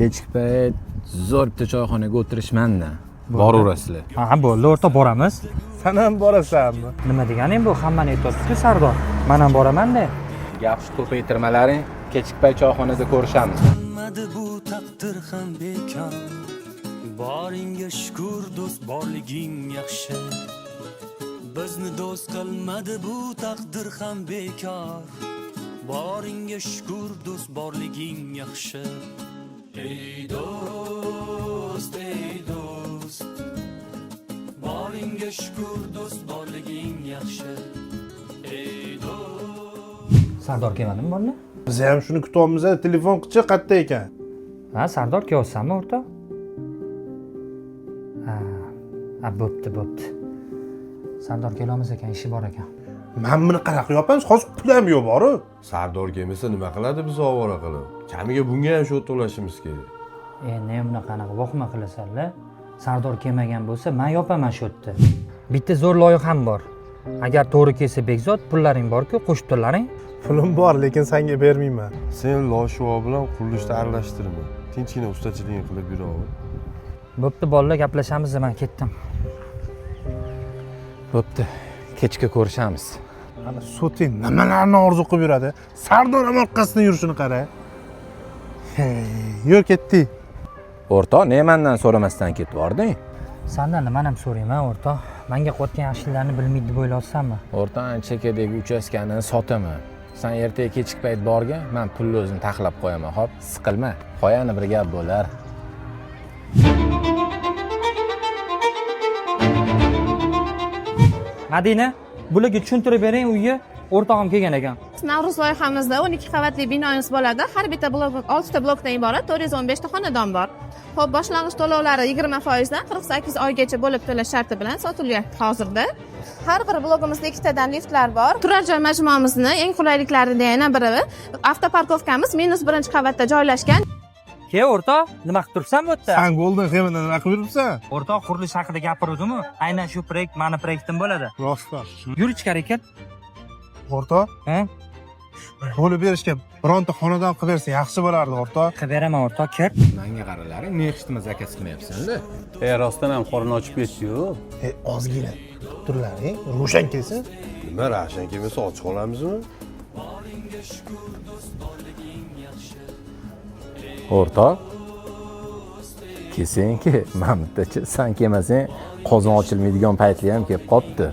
Kechki payt zo'r bitta choyxonaga o'tirishmanda. Boraverasizlar. Ha, bo'ldi, o'rta boramiz. Sen ham borasanmi? Nima deganing bu? Hammani aytasiz-ku, Sardor. Men ham boraman-da. Gap ko'paytirmalaring, kechki payt choyxonada ko'rishamiz. Bu taqdir ham bekor. Boringga shukr, do'st borliging yaxshi. Bizni do'st qilmadi bu taqdir ham bekor. Boringga shukr, do'st borliging yaxshi. Ey do'st, ey do'st. Boringga shukr, do'st borliging yaxshi. Ey do'st. Sardor kelmadimi bunda? Biz ham shuni kutyapmiz, telefon qichi qayerda ekan? Ha, Sardor kelyapsanmi o'rta? Ha, bo'pti. Sardor kelamiz ekan, ishi bor ekan. Men buni qanaqa yopamiz? Hozir pulam yo'q boru. Sardor kelmasa nima qiladi biz ovora qilib? Kamiga bunga ham shu to'lashimiz kerak. Ne buni qanaqa vohma qilasanlar? Sardor kelmagan bo'lsa, men yopaman shu yerda. Bitta zo'r loyiham bor. Agar to'g'ri kelsa Bekzod, pullaring bor-ku, qo'shib turlaring. Pulim bor, lekin senga bermayman. Sen Loshuvo bilan qurilishda aralashtirma. Tinchgina ustachiligini qilib yuraver. Bo'pti, bolalar, gaplashamiz, men ketdim. Bo'pti. Kechga ko'rishamiz. Mana Sotin nimalarni orzu qilib yuradi? Sardor ham orqasidan yurishini qara. Yo'q, ketdi. O'rtoq, ne mendan so'ramasdan ketib bording? Sendan nimani ham so'rayman, o'rtoq. Menga qilayotgan yaxshiliklarni bilmaydi deb o'ylayapsanmi? O'rtoq, chekadagi uchastkani sotaman. Sen ertaga kechki payt borgin, men pulni o'zim taxlab qo'yaman. Xo'p, siqilma. Qo'yani bir gap bo'lar. Madina, bularga tushuntirib bering, uyga o'rtog'im kelgan ekan. Navro'z loyihamizda 12 qavatli binomiz bo'ladi. Har bitta blok 6 ta blokdan iborat 415 ta xonadon bor. Xo'p, boshlang'ich to'lovlari 20% dan 48 oygacha bo'lib to'lash sharti bilan sotilyapti hozirda. Har bir blogimizda 2 tadan liftlar bor. Turar joy majmuamizning eng qulayliklaridan yana biri avtoparkovkamiz -1 qavatda joylashgan. Ke o'rtoq, nima qilib turibsan bu yerda? Sen Golden Heaven'da nima qilib yuribsan? O'rtoq, qurilish haqida gapiruvdim-ku. Aynan shu proyekt meni proyektim bo'ladi. Rostda. Yur ichkari ket. O'rtoq, Ha? bo'lib berishga bironta xonadon qilib bersa yaxshi bo'lardi, o'rtoq. Qilib beraman, o'rtoq, kir. Menga qaralaring, ne eshitma zakaz qilmayapsan-da. Rostdan ham qorni ochib ketdi-yu. Ozgina turlaring, ro'shan kelsin. Nima ravshan kelmasa ochiq qolamizmi? O'rtoq, kelsenki, men bittachi, sen kelmasang qozon ochilmaydigan paytlar ham kelib qopti.